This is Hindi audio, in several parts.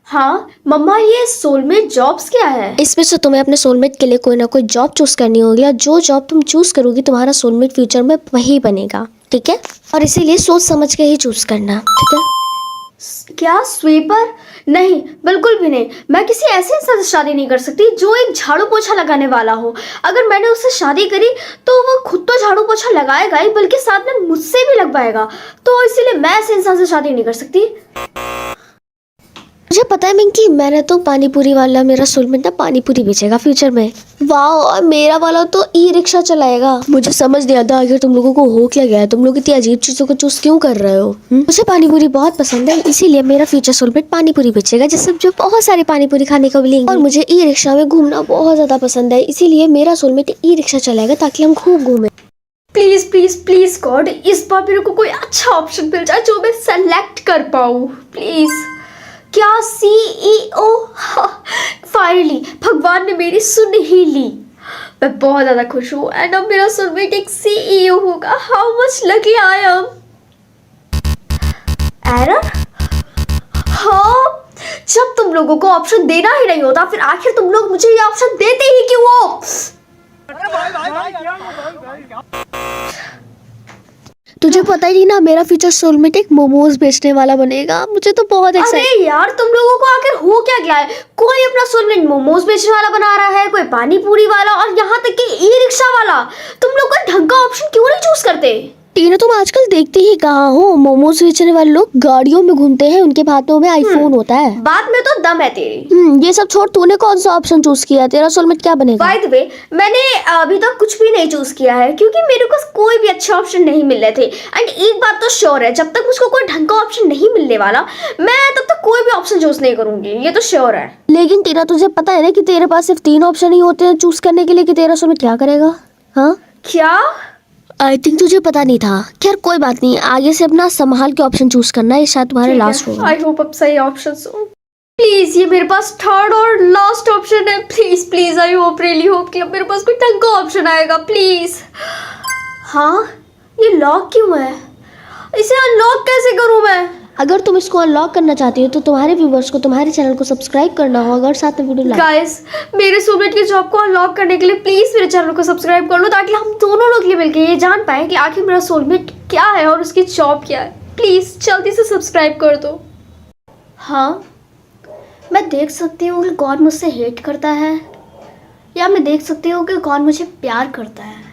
हाँ मम्मा, ये सोलमेट जॉब्स क्या है? इसमें से तुम्हें अपने सोलमेट के लिए कोई ना कोई जॉब चूज करनी होगी और जो जॉब तुम चूज करोगी तुम्हारा सोलमेट फ्यूचर में वही बनेगा, ठीक है? और इसीलिए सोच समझ के ही चूज करना, ठीक है? क्या स्वीपर? नहीं, बिल्कुल भी नहीं। मैं किसी ऐसे इंसान से शादी नहीं कर सकती जो एक झाड़ू पोछा लगाने वाला हो। अगर मैंने उससे शादी करी तो वो खुद तो झाड़ू पोछा लगाएगा ही, बल्कि साथ में मुझसे भी लगवाएगा। तो इसीलिए मैं ऐसे इंसान से शादी नहीं कर सकती। मुझे पता है मिंकी, मैंने तो पानीपुरी वाला मेरा सोलमेट ना पानीपुरी बेचेगा फ्यूचर में। वाह, और मेरा वाला तो ई रिक्शा चलाएगा। मुझे समझ नहीं आता आखिर तुम लोगों को हो क्या गया है, तुम लोग इतनी अजीब चीजों को चूज क्यों कर रहे हो? मुझे पानीपुरी बहुत पसंद है, इसीलिए मेरा फ्यूचर सोलमेट पानीपुरी बेचेगा, जिससे मुझे बहुत सारी पानीपुरी खाने को मिलेंगी। और मुझे ई रिक्शा में घूमना बहुत ज्यादा पसंद है, इसीलिए मेरा सोलमेट ई रिक्शा चलाएगा ताकि हम खूब घूमे। प्लीज प्लीज प्लीज गॉड, इस बार मेरे को कोई अच्छा ऑप्शन मिल जाए जो मैं सेलेक्ट कर पाऊँ प्लीज। क्या CEO? फाइनली भगवान ने मेरी सुन ही ली। मैं बहुत ज़्यादा खुश हूँ एंड अब मेरा सोलमेट एक CEO होगा। How much lucky I am. Error? हाँ, जब तुम लोगों को ऑप्शन देना ही नहीं होता फिर आखिर तुम लोग मुझे ये ऑप्शन देते ही क्यों हो? तुझे पता ही नहीं ना, मेरा फ्यूचर सोलमेट एक मोमोज बेचने वाला बनेगा। मुझे तो बहुत अरे यार, तुम लोगों को आखिर हो क्या गया है? कोई अपना सोलमेट मोमोज बेचने वाला बना रहा है, कोई पानी पूरी वाला और यहाँ तक कि ई रिक्शा वाला। तुम लोग कोई ढंग का ऑप्शन क्यों नहीं चूज करते? टीना, तुम आजकल देखती ही कहाँ हो? मोमोज बेचने वाले लोग गाड़ियों में घूमते हैं, उनके हाथों में आईफोन होता है। बात में तो दम है तेरी। ये सब छोड़, तूने कौन सा ऑप्शन चूज किया? तेरा सोलमेट क्या बनेगा? बाय द वे, मैंने अभी तक कुछ भी नहीं चूज किया है क्योंकि मेरे को कोई भी अच्छे ऑप्शन नहीं मिल रहे थे। एंड एक बात तो श्योर है, जब तक मुझको कोई ढंग का ऑप्शन नहीं मिलने वाला मैं तब तक कोई भी ऑप्शन चूज नहीं करूंगी, ये तो श्योर है। लेकिन टीना, तुझे पता है ना कि तेरे पास सिर्फ 3 ऑप्शन ही होते हैं चूज करने के लिए, कि तेरा सोलमेट क्या करेगा? हाँ, क्या? आई थिंक तुझे पता नहीं था। खैर कोई बात नहीं, आगे से अपना संभाल के ऑप्शन चूज करना, ये शायद तुम्हारे लास्ट होगा। आई होप अब सही ऑप्शन हो। प्लीज, ये मेरे पास थर्ड और लास्ट ऑप्शन है। Please please, I hope, really hope कि अब मेरे पास कोई ढंग का ऑप्शन आएगा प्लीज। हाँ, ये लॉक क्यों है? इसे अनलॉक कैसे करूं मैं? अगर तुम इसको अनलॉक करना चाहती हो तो तुम्हारे व्यूवर्स को तुम्हारे चैनल को सब्सक्राइब करना होगा और साथ में वीडियो लाइक। गाइस, मेरे सोलमेट की जॉब को अनलॉक करने के लिए प्लीज मेरे चैनल को सब्सक्राइब कर लो, ताकि हम दोनों लोग ये मिलकर ये जान पाए कि आखिर मेरा सोलमेट क्या है और उसकी जॉब क्या है। प्लीज जल्दी से सब्सक्राइब कर दो। हाँ, मैं देख सकती हूँ कि कौन मुझसे हेट करता है, या मैं देख सकती हूँ कि कौन मुझे प्यार करता है।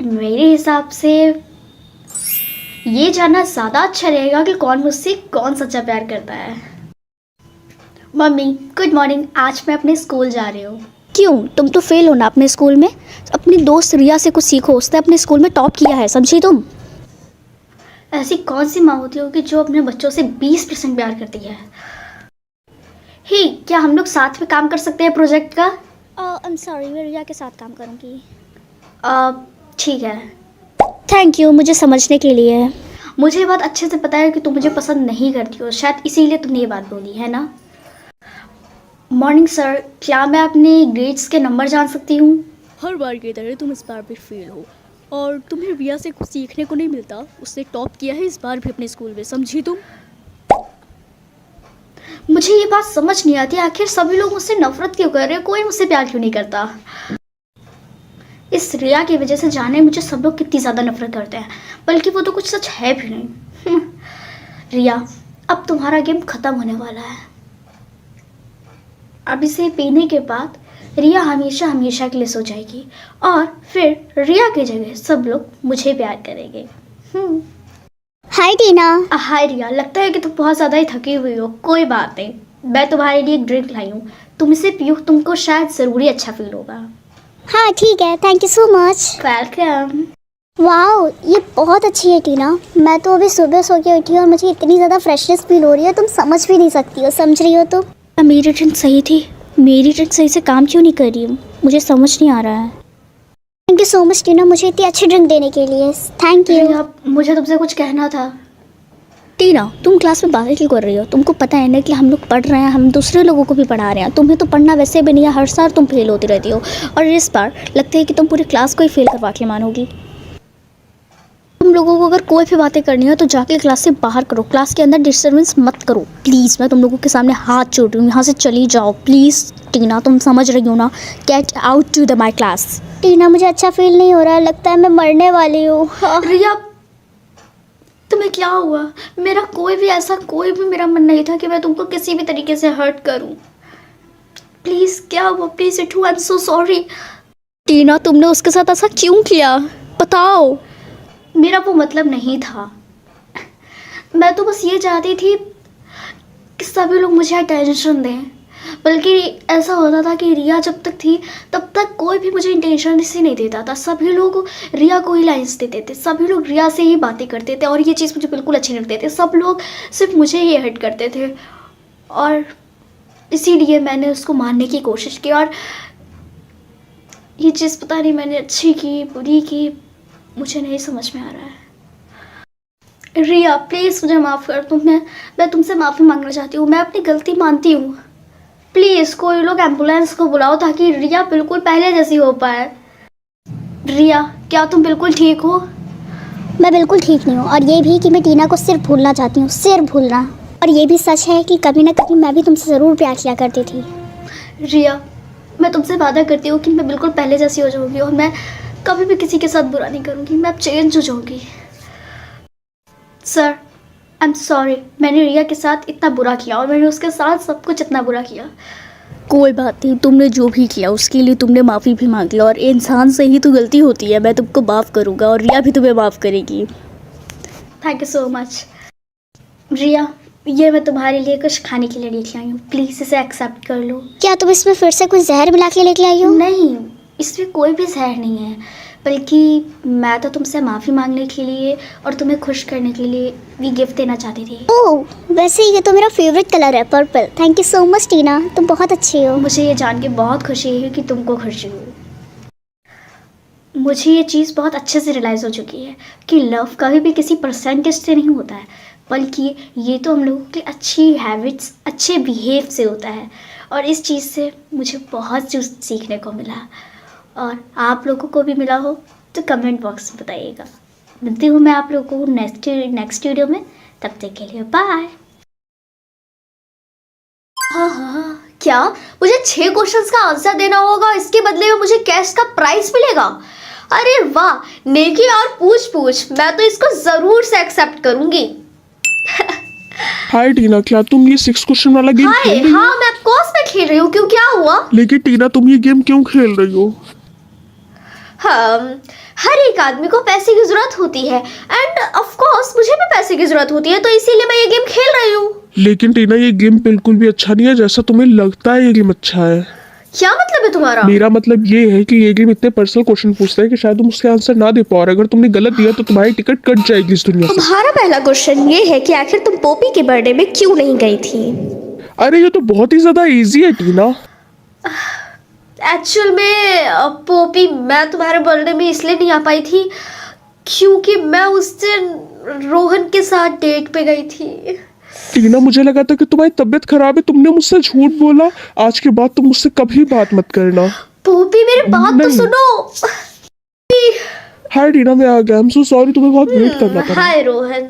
मेरे हिसाब से ये जानना ज़्यादा अच्छा रहेगा कि कौन मुझसे कौन सच्चा प्यार करता है। Mummy, good morning. आज मैं अपने स्कूल जा रही हूँ। क्यों? तुम तो फेल हो ना अपने स्कूल में। अपनी दोस्त रिया से कुछ सीखो, उसने अपने स्कूल में टॉप किया है, समझी तुम? ऐसी कौन सी माँ होती होगी जो अपने बच्चों से 20% प्यार करती है? ही, क्या हम लोग साथ में काम कर सकते हैं प्रोजेक्ट का? आई एम सॉरी, मैं रिया के साथ काम करूँगी। ठीक है। थैंक यू मुझे समझने के लिए। मुझे ये बात अच्छे से पता है कि तुम मुझे पसंद नहीं करती हो, शायद इसीलिए तुमने ये बात बोली है ना। मॉर्निंग सर, क्या मैं अपने ग्रेड्स के नंबर जान सकती हूँ? हर बार की तरह तुम इस बार भी फेल हो और तुम्हें रिया से कुछ सीखने को नहीं मिलता। उसने टॉप किया है इस बार भी अपने स्कूल में, समझी तुम? मुझे ये बात समझ नहीं आती, आखिर सभी लोग मुझसे नफरत क्यों कर रहे हैं, कोई मुझसे प्यार क्यों नहीं करता। इस रिया की वजह से जाने मुझे सब लोग कितनी ज़्यादा नफरत करते हैं, बल्कि वो तो कुछ सच है भी नहीं। रिया, अब तुम्हारा गेम ख़त्म होने वाला है। अब इसे पीने के बाद रिया हमेशा हमेशा के लिए सो जाएगी और फिर रिया की जगह सब लोग मुझे प्यार करेंगे। हाय टीना। हाय रिया, लगता है कि तुम बहुत ज़्यादा ही थकी हुई हो। कोई बात नहीं, मैं तुम्हारे लिए एक ड्रिंक लाई हूँ, तुम इसे पियो, तुमको शायद ज़रूरी अच्छा फील होगा। हाँ ठीक है, thank you so much. Welcome. Wow, ये बहुत अच्छी है टीना। मैं तो अभी सुबह सो के उठी और मुझे इतनी ज़्यादा फ्रेशनेस फील हो रही है, तुम समझ भी नहीं सकती हो। समझ रही हो तो? मेरी ड्रिंक सही थी, मेरी ड्रिंक सही से काम क्यों नहीं कर रही हूँ, मुझे समझ नहीं आ रहा है। थैंक यू सो मच टीना, मुझे इतनी अच्छी ड्रिंक देने के लिए। Thank you. मुझे तुमसे कुछ कहना था। टीना, तुम क्लास में बातें क्यों कर रही हो? तुमको पता है ना कि हम लोग पढ़ रहे हैं, हम दूसरे लोगों को भी पढ़ा रहे हैं। तुम्हें तो पढ़ना वैसे भी नहीं है, हर साल तुम फेल होती रहती हो और इस बार लगता है कि तुम पूरी क्लास को ही फेल करवा के मानोगी। तुम लोगों को अगर कोई भी बातें करनी है तो जाके क्लास से बाहर करो, क्लास के अंदर डिस्टर्बेंस मत करो प्लीज़। मैं तुम लोगों के सामने हाथ जोड़ रही हूँ, यहाँ से चली जाओ प्लीज़। टीना तुम समझ रही हो ना, get out to the my class. Tina मुझे अच्छा फील नहीं हो रहा है, लगता है मैं मरने वाली हूँ। रिया, तुम्हें क्या हुआ? मेरा कोई भी मेरा मन नहीं था कि मैं तुमको किसी भी तरीके से हर्ट करूं। प्लीज़, क्या हुआ? प्लीज़ इटू, I am so sorry. Tina तुमने उसके साथ ऐसा क्यों किया, बताओ। मेरा वो मतलब नहीं था। मैं तो बस ये चाहती थी कि सभी लोग मुझे अटेंशन दें। बल्कि ऐसा होता था कि रिया जब तक थी तब तक कोई भी मुझे अटेंशन से नहीं देता था। सभी लोग रिया को ही लाइन्स देते थे, सभी लोग रिया से ही बातें करते थे और ये चीज़ मुझे बिल्कुल अच्छी नहीं लगती थी। सब लोग सिर्फ मुझे ही हर्ट करते थे और इसीलिए मैंने उसको मारने की कोशिश की। और ये चीज़ पता नहीं मैंने अच्छी की बुरी की, मुझे नहीं समझ में आ रहा है। रिया प्लीज़ मुझे माफ़ कर दो। मैं तुमसे माफ़ी मांगना चाहती हूँ। मैं अपनी गलती मानती हूँ। प्लीज़ कोई लोग एम्बुलेंस को बुलाओ ताकि रिया बिल्कुल पहले जैसी हो पाए। रिया, क्या तुम बिल्कुल ठीक हो? मैं बिल्कुल ठीक नहीं हूँ और ये भी कि मैं टीना को सिर्फ भूलना चाहती हूँ, सिर्फ भूलना। और ये भी सच है कि कभी ना कभी मैं भी तुमसे ज़रूर प्यार किया करती थी। रिया, मैं तुमसे वादा करती हूँ कि मैं बिल्कुल पहले जैसी हो जाऊँगी और मैं कभी भी किसी के साथ बुरा नहीं करूँगी। मैं अब चेंज हो जाऊँगी। Sir, I am sorry. मैंने रिया के साथ इतना बुरा किया और मैंने उसके साथ सब कुछ इतना बुरा किया। कोई बात नहीं, तुमने जो भी किया उसके लिए तुमने माफ़ी भी मांगी और इंसान से ही तो गलती होती है। मैं तुमको माफ़ करूँगा और रिया भी तुम्हें माफ़ करेगी। Thank you so much. Riya, ये मैं तुम्हारे लिए कुछ खाने के लिए लेके आई हूँ। प्लीज़ इसे एक्सेप्ट कर लो। क्या तुम इसमें फिर से कुछ जहर मिला के लेके आई हो? नहीं, इसमें कोई भी जहर नहीं है, बल्कि मैं तो तुमसे माफ़ी मांगने के लिए और तुम्हें खुश करने के लिए ये गिफ्ट देना चाहती थी। ओह, वैसे ये तो मेरा फेवरेट कलर है, purple. Thank you so much Tina, तुम बहुत अच्छी हो। मुझे ये जान के बहुत खुशी है कि तुमको खुशी हो। मुझे ये चीज़ बहुत अच्छे से रियलाइज़ हो चुकी है कि लव कभी भी किसी परसेंटेज से नहीं होता है, बल्कि ये तो हम लोगों की अच्छी हैबिट्स, अच्छे बिहेव से होता है। और इस चीज़ से मुझे बहुत कुछ सीखने को मिला और आप लोगों को भी मिला हो तो कमेंट बॉक्स में बताइएगा। मिलती हूँ मैं आप लोगों को नेक्स्ट वीडियो में। तब तक के लिए बाय। हाँ, क्या मुझे 6 क्वेश्चंस का आंसर देना होगा? इसके बदले में मुझे कैश का प्राइस मिलेगा? अरे वाह, नेकी और पूछ मैं तो इसको ज़रूर से एक्सेप्ट करूँगी। हाय टीना, क्या तुम ये 6 क्वेश्चन वाला गेम हाय, खेल रही हो? हाँ मैं ऑफ कोर्स मैं खेल रही हूँ। क्यों, क्या हुआ? लेकिन टीना तुम ये गेम क्यों खेल रही हो? हाँ, हर एक आदमी को पैसे की जरूरत होती है एंड ऑफ कोर्स मुझे भी पैसे की जरूरत होती है, तो इसीलिए मैं ये गेम खेल रही हूँ। लेकिन टीना ये गेम बिल्कुल भी अच्छा नहीं है जैसा तुम्हें लगता है। ये गेम अच्छा है। क्या मतलब है तुम्हारा? मेरा मतलब ये है कि ये गेम इतने पर्सनल क्वेश्चन पूछता है कि शायद तुम उसके आंसर ना दे पाओ और अगर तुमने गलत दिया तो तुम्हारी टिकट कट जाएगी इस दुनिया से। तुम्हारा पहला क्वेश्चन ये है कि आखिर तुम पोपी के बर्थडे में क्यों नहीं गई थी? अरे ये तो बहुत ही ज्यादा इजी है टीना। एक्चुअल में पोपी, मैं तुम्हारे बर्थडे में इसलिए नहीं आ पाई थी क्योंकि मैं उस दिन रोहन के साथ डेट पे गई थी। टीना मुझे लगा था कि तुम्हारी तबीयत खराब है, तुमने मुझसे झूठ बोला। आज के बाद तुम मुझसे कभी बात मत करना। पोपी मेरी बात तो नहीं। सुनो। हाय टीना, मैं आ गया। आई एम सो सॉरी, तुम्हें बहुत वेट करना पड़ा। हाय रोहन,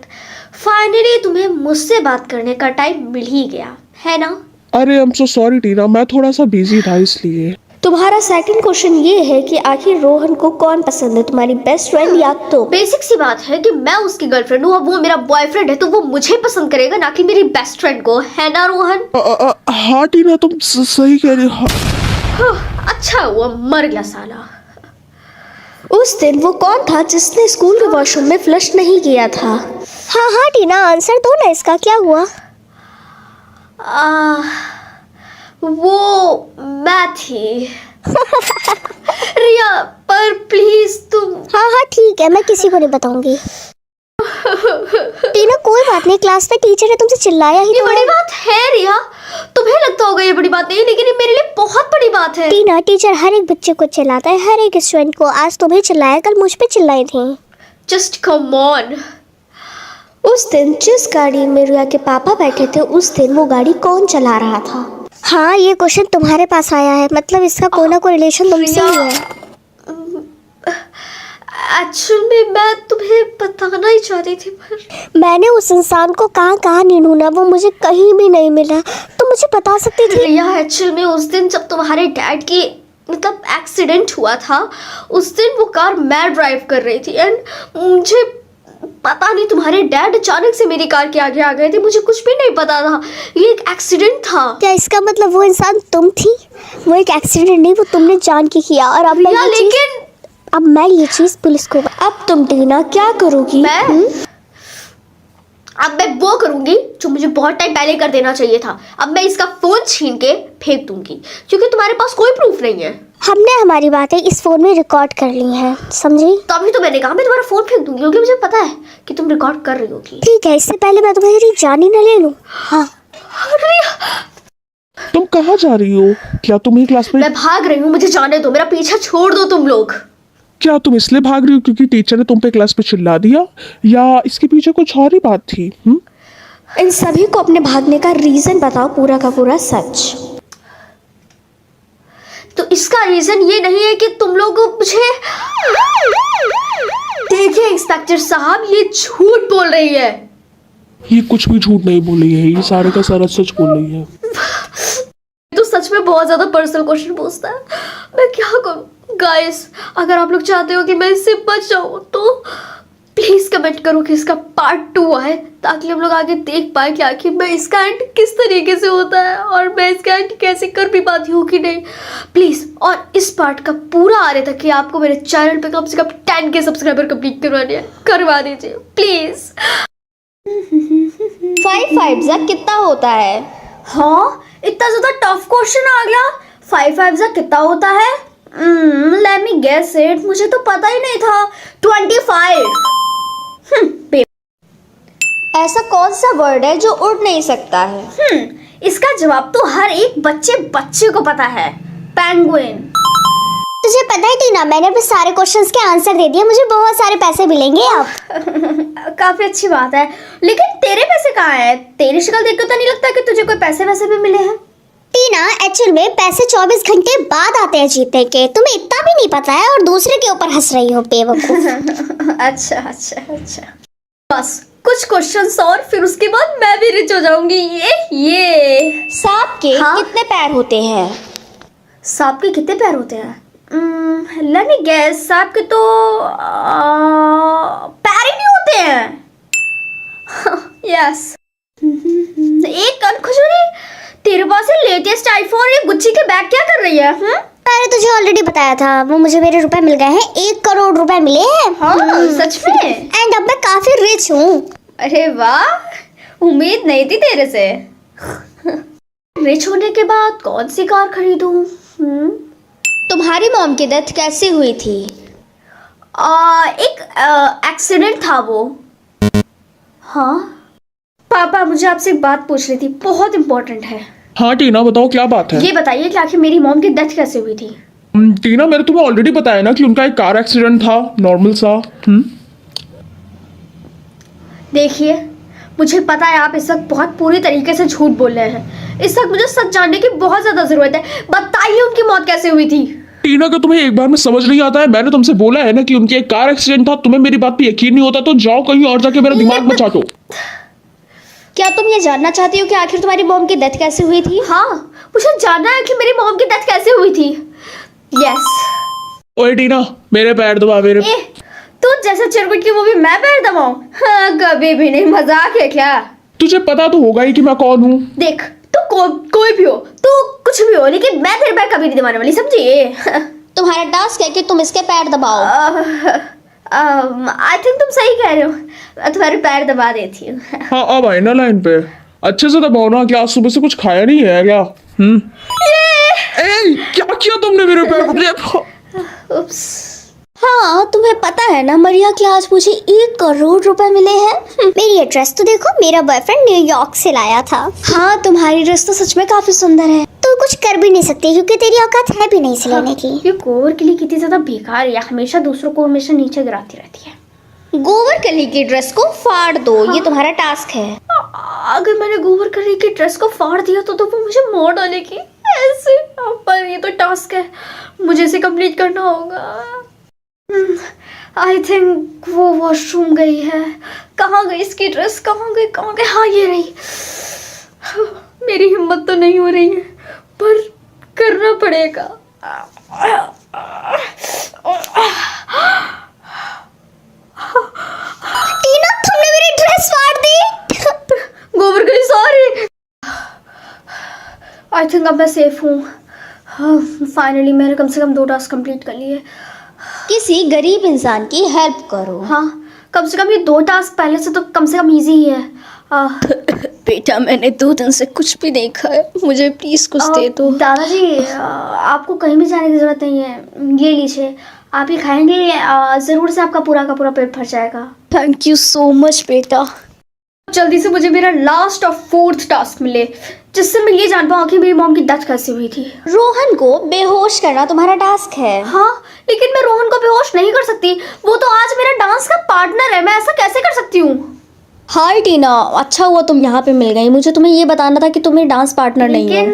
फाइनली तुम्हें मुझसे बात करने का टाइम मिल ही गया है ना? अरे आई एम सो सॉरी टीना, मैं थोड़ा सा बिजी था इसलिए। तुम्हारा सेकंड क्वेश्चन ये है कि आखिर रोहन को कौन पसंद है, तुम्हारी बेस्ट फ्रेंड या तो? बेसिक सी बात है कि मैं उसकी गर्लफ्रेंड हूँ और वो मेरा बॉयफ्रेंड है, तो वो मुझे पसंद करेगा ना कि मेरी बेस्ट फ्रेंड को, है ना रोहन? हाँ टीना, तुम सही कह रही हो। अच्छा हुआ मर गया साला। उस दिन वो कौन था जिसने स्कूल के वॉशरूम में फ्लश नहीं किया था? हाँ हाँ टीना, आंसर दो ना इसका, क्या हुआ? वो मैं थी। रिया, पर प्लीज तुम। हाँ हाँ ठीक है, मैं किसी को नहीं बताऊंगी। टीना कोई बात नहीं, क्लास में टीचर ने तुमसे चिल्लाया ही ये तो बड़ी है। बात है रिया, तुम्हें लगता होगा ये बड़ी बात नहीं, लेकिन ये मेरे लिए बहुत बड़ी बात है। टीना, टीचर हर एक बच्चे को चिल्लाता है, हर एक स्टूडेंट को। आज तुम्हें चिल्लाया, कल मुझ पे चिल्लाई थी। Just come on. उस दिन जिस गाड़ी में रिया के पापा बैठे थे, उस दिन वो गाड़ी कौन चला रहा था? हाँ, ये क्वेश्चन तुम्हारे पास आया है, मतलब इसका कोई ना कोई रिलेशन तुमसे ही है। एक्चुअल में मैं तुम्हें बताना ही चाहती थी पर मैंने उस इंसान को कहाँ कहाँ नहीं ढूंढा, वो मुझे कहीं भी नहीं मिला। तो मुझे बता सकती थी? रिया, एक्चुअल में उस दिन जब तुम्हारे डैड की मतलब एक्सीडेंट हुआ था, उस दिन वो कार मैं ड्राइव कर रही थी एंड मुझे पता नहीं तुम्हारे डैड अचानक से मेरी कार के आगे आ गए थे। मुझे कुछ भी नहीं पता था, ये एक एक्सीडेंट था। क्या इसका मतलब वो इंसान तुम थी? वो एक एक्सीडेंट नहीं, वो तुमने जान के किया। और अब रिया, लेकिन अब मैं ये चीज पुलिस को अब तुम टीना क्या करोगी? अब मैं वो करूंगी जो मुझे बहुत टाइम पहले कर देना चाहिए था। अब मैं इसका फोन छीन के फेंक दूंगी क्योंकि तुम्हारे पास कोई प्रूफ नहीं है। हमने हमारी बातें इस फोन में रिकॉर्ड कर ली हैं, समझी? तभी तो मैंने कहा मैं तुम्हारा फोन फेंक दूंगी क्योंकि मुझे पता है कि तुम रिकॉर्ड कर रही होगी। ठीक है, इससे पहले मैं तुम्हारी जान ही न ले लूं। हाँ। तुम कहाँ जा रही हो? क्या तुम ही क्लास में? मैं भाग रही हूँ, मुझे जाने दो, मेरा पीछा छोड़ दो तुम लोग। क्या तुम इसलिए भाग रही हो क्योंकि टीचर ने तुम पे क्लास में चिल्ला दिया, या इसके पीछे कुछ और ही बात थी? इन सभी को अपने भागने का रीजन बताओ, पूरा का पूरा सच। तो इसका रीजन ये नहीं है कि तुम लोग मुझे देखिए इंस्पेक्टर साहब, ये झूठ बोल रही है। ये कुछ भी झूठ नहीं बोल रही है, ये सारे का सारा सच बोल रही है। तो सच में बहुत ज्यादा पर्सनल क्वेश्चन पूछता है, मैं क्या करूं? गाइस, अगर आप लोग चाहते हो कि मैं इससे बच जाऊं तो प्लीज कमेंट करो कि इसका पार्ट 2 आए, ताकि हम लोग आगे देख पाए कि आखिर मैं इसका एंड किस तरीके से होता है और मैं इसका एंड कैसे कर भी पाती हूँ कि नहीं। प्लीज, और इस पार्ट का पूरा आने तक कि आपको मेरे चैनल पे कम से कम 10K सब्सक्राइबर कंप्लीट करवा दीजिए प्लीज। 5 5 कितना होता है? हाँ, इतना ज्यादा टफ क्वेश्चन आ गया। 5 5 कितना होता है? लेट मी गेस इट, मुझे तो पता ही नहीं था। 25। ऐसा कौन सा वर्ड है जो उड़ नहीं सकता है? इसका जवाब तो हर एक बच्चे को पता है, पेंगुइन। तुझे पता है टीना, मैंने अपने सारे क्वेश्चंस के आंसर दे दिए, मुझे बहुत सारे पैसे मिलेंगे अब। काफी अच्छी बात है, लेकिन तेरे पैसे कहाँ हैं? तेरी शक्ल देख कर तो नहीं लगता कि तुझे कोई पैसे वैसे भी मिले हैं। टीना, एक्चुअल में पैसे 24 घंटे बाद आते हैं जीतने के, तुम्हें इतना भी नहीं पता है और दूसरे के ऊपर हंस रही हो बेवकूफ। अच्छा, बस कुछ क्वेश्चंस और फिर उसके बाद मैं भी रिच हो जाऊंगी। ये सांप के हाँ? कितने पैर होते हैं? सांप के कितने पैर होते हैं? लेट मी गेस, सांप के तो पैर ही नहीं होते हैं। यस। एक कनखजूरी, तेरे पास है लेटेस्ट आईफोन, ये गुच्ची के बैग क्या कर रही है? मैंने तुझे ऑलरेडी बताया था, वो मुझे मेरे रुपए मिल गए हैं, 1 करोड़ रुपए मिले हैं। हाँ, सच में? एंड अब मैं काफी रिच हूँ। अरे वाह, उम्मीद नहीं थी तेरे से। रिच होने के बाद कौन सी कार खरीदूं? तुम्हारी मॉम की डेथ कैसे हुई थी? एक एक्सीडेंट था वो। हाँ पापा, मुझे आपसे एक बात पूछनी थी, बहुत इम्पोर्टेंट है। हाँ टीना, बताओ क्या बात है? ये बताइए कि आखिर मेरी मॉम की डेथ कैसे हुई थी? टीना, मैंने तुम्हें ऑलरेडी बताया ना कि उनका एक कार एक्सीडेंट था, नॉर्मल सा। देखिए, मुझे पता है आप इस वक्त बहुत पूरी तरीके से झूठ बोल रहे हैं। इस वक्त मुझे सच जानने की बहुत ज्यादा जरूरत है। बताइए उनकी मौत कैसे हुई थी? टीना, का तुम्हें एक बार में समझ नहीं आता है? मैंने तुमसे बोला है ना कि उनकी एक कार एक्सीडेंट था। तुम्हें मेरी बात पे यकीन नहीं होता तो जाओ कहीं और जाके मेरा दिमाग मत चाटो। क्या तुम ये जानना चाहती हो कि आखिर तुम्हारी मॉम की डेथ कैसे हुई थी? हाँ, मुझे जानना है कि मेरी मॉम की डेथ कैसे हुई थी। यस। ओए टीना, मेरे पैर दबा मेरे। तू जैसे चिरकुट की मूवी मैं पैर दबाऊं? हाँ, कभी भी नहीं। मजाक है क्या? तुझे पता तो होगा ही कि मैं कौन हूँ। देख, तू कोई भी हो, तू कुछ भी हो, लेकिन मैं तेरे पैर कभी नहीं दबाने वाली, समझी? तुम्हारा टास्क है कि तुम इसके पैर दबाओ। आई थिंक तुम सही कह रहे हो, मैं तुम्हारे पैर दबा देती हूँ। हाँ, अब आए ना लाइन पे, अच्छे से दबाओ ना। क्या आज सुबह से कुछ खाया नहीं है क्या? क्या किया तुमने मेरे पैर? उप्स। हाँ, तुम्हें पता है ना मरिया कि आज मुझे 1 करोड़ रुपए मिले हैं। मेरी एड्रेस तो देखो, मेरा बॉयफ्रेंड न्यूयॉर्क से लाया था। हाँ, तुम्हारी ड्रेस तो सच में काफी सुंदर है। तू कुछ कर भी नहीं सकती क्योंकि तेरी औकात है भी नहीं इसे लेने की। ये गोबर के लिए कितनी ज्यादा बेकार है, हमेशा दूसरों को हमेशा नीचे गिराती रहती है। गोबर कली की ड्रेस को फाड़ दो। ये तुम्हारा टास्क है। अगर मैंने गोबर कली की ड्रेस को फाड़ दिया तो वो मुझे मार डालेगी ऐसे। पर ये तो टास्क है, मुझे इसे कंप्लीट करना होगा। आई थिंक वो वॉशरूम गई है। कहाँ गई इसकी ड्रेस, कहाँ गई? हाँ ये रही। मेरी हिम्मत तो नहीं हो रही है पर करना पड़ेगा। टीना तुमने मेरी ड्रेस फाड़ दी। गोबर गली, सॉरी। आई थिंक अब मैं सेफ हूँ। फाइनली मैंने कम से कम 2 टास्क कंप्लीट कर लिए। किसी गरीब इंसान की हेल्प करो। हाँ, कम से कम ये 2 टास्क पहले से तो कम से कम इजी ही है। बेटा मैंने 2 दिन से कुछ भी नहीं खाया, मुझे प्लीज कुछ दे दो। दादाजी, आपको कहीं भी जाने की जरूरत नहीं है। ये लीजिए, आप ये खाएंगे, ज़रूर से आपका पूरा का पूरा पेट भर जाएगा। थैंक यू सो मच बेटा। जल्दी से मुझे मेरा लास्ट और 4th टास्क मिले, जिससे मैं ये जान पाऊँ कि मेरी मॉम की डेथ कैसे हुई थी। रोहन को बेहोश करना तुम्हारा टास्क है। हाँ, लेकिन मैं रोहन को बेहोश नहीं कर सकती। वो तो आज मेरा डांस का पार्टनर है, मैं ऐसा कैसे कर सकती हूँ? हाय टीना, अच्छा हुआ तुम यहाँ पे मिल गई। मुझे तुम्हें ये बताना था कि तुम मेरी डांस पार्टनर नहीं है।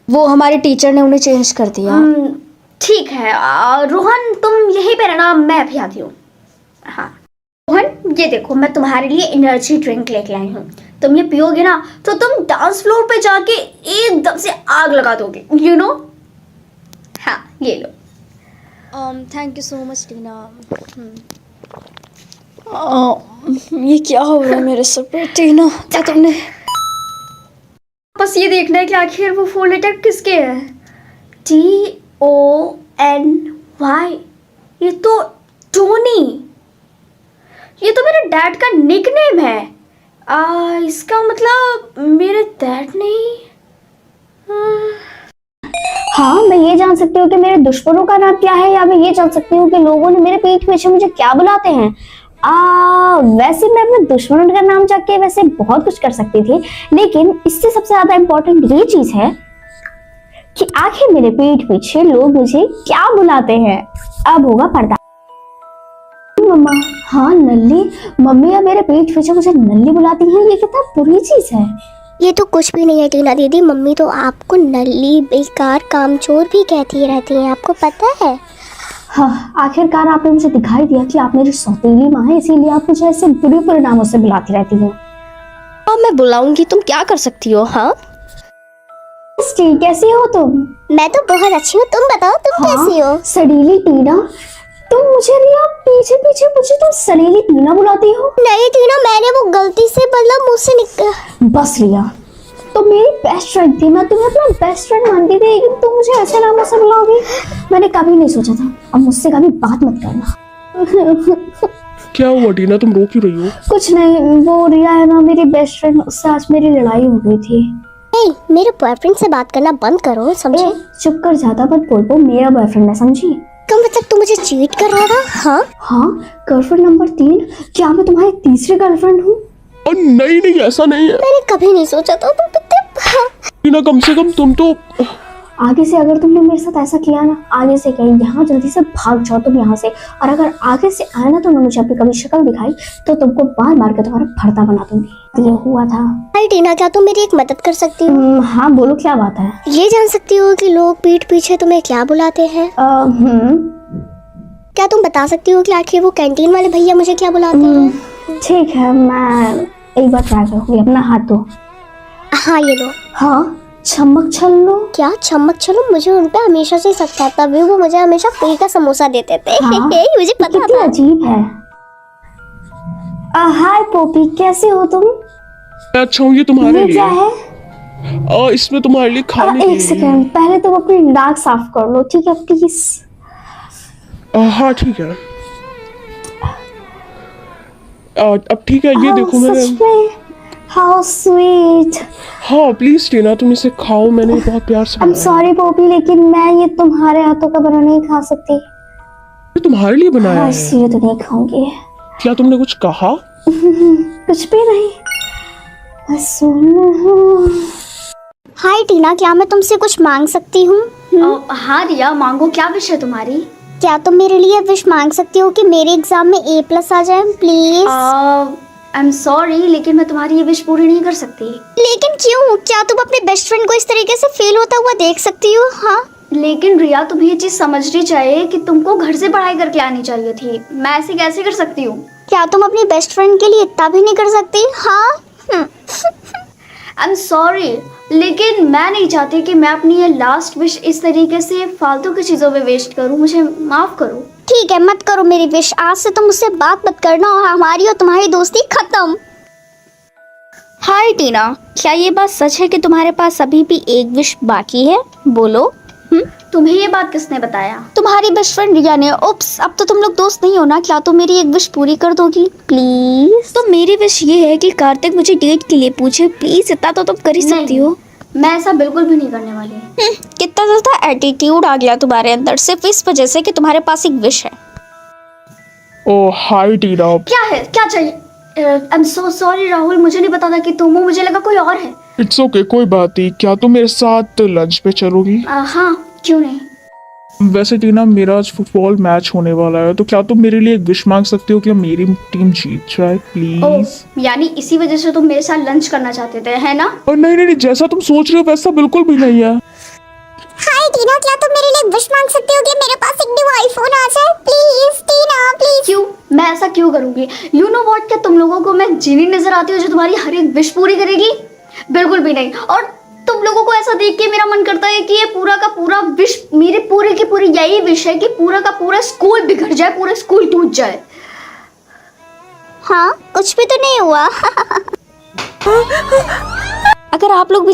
वो हमारे टीचर ने उन्हें चेंज कर दिया। ठीक है, रोहन तुम यहीं पे रहना, मैं अभी आती हूँ। हाँ रोहन, ये देखो मैं तुम्हारे लिए एनर्जी ड्रिंक लेके आई हूँ। तुम ये पियोगे ना तो तुम डांस फ्लोर पे जाके एकदम से आग लगा दोगे, यू नो। हाँ ये लो। थैंक यू सो मच टीना। ये क्या हो रहा है मेरे सर पे टीना? क्या तुमने? बस ये देखना है कि आखिर वो 4 लेटर किसके हैं। TONY। ये तो टोनी, ये तो मेरे डैड का निकनेम है। इसका मतलब मेरे डैड नहीं। हाँ, मैं ये जान सकती हूँ कि मेरे दुश्मनों का नाम क्या है, या मैं ये जान सकती हूँ कि लोगों ने मेरे पीठ पीछे मुझे क्या बुलाते हैं। वैसे मैं अपने दुश्मनों का नाम जान के वैसे बहुत कुछ कर सकती थी, लेकिन इससे सबसे ज्यादा इम्पोर्टेंट ये चीज है कि आखिर मेरे पीठ पीछे लोग मुझे क्या बुलाते हैं। अब होगा पर्दा। मम्मा, हाँ नल्ली। मम्मी अब मेरे पीठ पीछे मुझे नल्ली बुलाती हैं, ये कितना बुरी चीज है। ये तो कुछ भी नहीं है टीना दीदी, मम्मी तो आपको नल्ली, बेकार, कामचोर भी कहती रहती हैं, आपको पता है। हाँ, आखिरकार आपने मुझे दिखाई दिया कि आप मेरी सौतेली माँ है, इसीलिए आप मुझे ऐसे बुरे परिणामों से बुलाती रहती हो। हाँ मैं बुलाऊंगी, तुम क्या कर सकती हो? हाँ कैसी हो तुम? मैं तो बहुत अच्छी हूँ, तुम बताओ तुम कैसी हो? सड़ीली टीना, तुम मुझे रिया पीछे पीछे मुझे तुम सड़ीली टीना बुलाती हो? नहीं टीना, मैंने वो गलती से मतलब मुझसे निकल। बस रिया, तो मेरी बेस्ट फ्रेंड थी, मैं तुम्हें अपना बेस्ट फ्रेंड मानती थी, लेकिन तुम मुझे ऐसे नामों से बुलाओगी, मैंने कभी नहीं सोचा था। अब मुझसे कभी बात मत करना। क्या हुआ टीना, तुम रो क्यों रही हो? कुछ नहीं, वो रिया है ना मेरी बेस्ट फ्रेंड, उससे आज मेरी लड़ाई हो गई थी। मेरे बॉयफ्रेंड से बात करना बंद करो, समझी? चुप कर, ज्यादा मत बोल, वो मेरा बॉयफ्रेंड है, समझी? तो मतलब तू मुझे चीट कर रहा था? हाँ, गर्लफ्रेंड नंबर 3। क्या मैं तुम्हारी तीसरी गर्लफ्रेंड हूँ? नहीं ऐसा नहीं है। मैंने कभी नहीं सोचा था तुम कितने। टीना कम से कम तुम तो। आगे से अगर तुमने मेरे साथ ऐसा किया ना, आगे से कहीं यहाँ जल्दी से भाग जाओ तुम यहाँ से, और अगर आगे से आए ना तो मुझे अपनी कभी शक्ल दिखाई तो तुमको मार मार के तुम्हारा भरता बना दूंगी। ये हुआ था। हाय टीना, क्या तुम मेरी एक मदद कर सकती हो? हाँ बोलो, क्या बात है? ये जान सकती हो कि लोग पीठ पीछे तुम्हें क्या बुलाते हैं? क्या तुम बता सकती हो कि आखिर वो कैंटीन वाले भैया मुझे क्या बुलाते हैं? ठीक है, मैं एक बार ट्राई करूँगी। अपना हाथ दो। हाँ ये लो। हाँ, चमक छल्लो। क्या चमक छल्लो? मुझे उन पे हमेशा से शक था, तभी वो मुझे हमेशा फ्री का समोसा देते थे। हाँ? मुझे पता था। अजीब है। हाय पोपी, कैसे हो तुम? अच्छा हूँ, ये तुम्हारे ये लिए क्या है? इसमें तुम्हारे लिए खाने एक सेकंड, पहले तुम अपनी नाक साफ कर लो, ठीक है प्लीज? हाँ ठीक है। अब ठीक है, ये देखो मैंने। सच में? How sweet. हाँ प्लीज टीना, तुम इसे खाओ, मैंने बहुत प्यार से बनाया। सॉरी पोपी, लेकिन मैं ये तुम्हारे हाथों का बना नहीं खा सकती। ये तुम्हारे लिए बनाया है। इसलिए तो नहीं खाऊंगी। क्या तुमने कुछ कहा? कुछ भी नहीं। हाय टीना, क्या मैं तुमसे कुछ मांग सकती हूँ? हाँ रिया, मांगो, क्या विश है तुम्हारी? क्या तुम मेरे लिए विश मांग सकती हो कि मेरे एग्जाम में A+ आ जाए प्लीज? आई एम सॉरी, लेकिन मैं तुम्हारी ये विश पूरी नहीं कर सकती। लेकिन क्यों? क्या तुम अपने बेस्ट फ्रेंड को इस तरीके से फेल होता हुआ देख सकती हो? हाँ लेकिन रिया, तुम्हें ये चीज समझनी चाहिए कि तुमको घर से पढ़ाई करके आनी चाहिए थी। मैं ऐसे कैसे कर सकती हूँ? क्या तुम अपनी बेस्ट फ्रेंड के लिए इतना भी नहीं कर सकती? हाँ। आई एम सॉरी, लेकिन मैं नहीं चाहती कि मैं अपनी ये लास्ट विश इस तरीके से फालतू की चीज़ों पे वेस्ट करूँ। मुझे माफ़ करो। ठीक है, मत करो मेरी विश। आज से तुम मुझसे बात मत करना और हमारी और तुम्हारी दोस्ती खत्म। हाय टीना, क्या ये बात सच है कि तुम्हारे पास अभी भी एक विश बाकी है? बोलो। तुम्हें ये बात किसने बताया? तुम्हारी बेस्ट फ्रेंड रिया ने। उप्स, अब तो तुम लोग दोस्त नहीं हो ना। क्या तुम मेरी एक विश पूरी कर दोगी प्लीज? तो मेरी विश ये है कि कार्तिक मुझे डेट के लिए पूछे प्लीज। इतना तो तुम कर ही सकती हो। मैं ऐसा बिल्कुल भी नहीं करने वाली। कितना ज़्यादा एटीट्यूड आ गया तुम्हारे अंदर सिर्फ इस वजह से कि तुम्हारे पास एक विश है। ओ हाय टीना। क्या है? क्या चाहिए? आई एम सो सॉरी राहुल, मुझे नहीं पता था कि तुम हो। मुझे लगा कोई और है। इट्स ओके, कोई बात नहीं। क्या तुम मेरे साथ लंच पे चलोगी? हाँ, क्यों नहीं। वैसे टीना, मेरा आज फुटबॉल मैच होने वाला है, तो क्या तुम मेरे लिए एक विश मांग सकती हो कि मेरी टीम जीत जाए प्लीज? ओह, यानी इसी वजह से तुम मेरे साथ लंच करना चाहते थे, है ना? और नहीं नहीं नहीं, जैसा तुम सोच रहे हो वैसा बिल्कुल भी नहीं है। हाय टीना, क्या तुम मेरे लिए विश मांग सकती हो कि मेरे पास एक न्यू आईफोन आ जाए प्लीज? Tina please. क्यों? मैं ऐसा क्यों करूंगी? यू नो व्हाट, क्या तुम लोगों को मैं जीनी नजर आती हूँ जो तुम्हारी हर एक विश पूरी करेगी? बिल्कुल भी नहीं। और तुम लोगों को ऐसा देख के मेरा मन करता है कि ये पूरा का पूरा विश, मेरी पूरी की पूरी यही विश है कि पूरा का पूरा स्कूल बिखर जाए, पूरा स्कूल टूट जाए। हाँ, कुछ भी तो नहीं हुआ। अगर आप लोग भी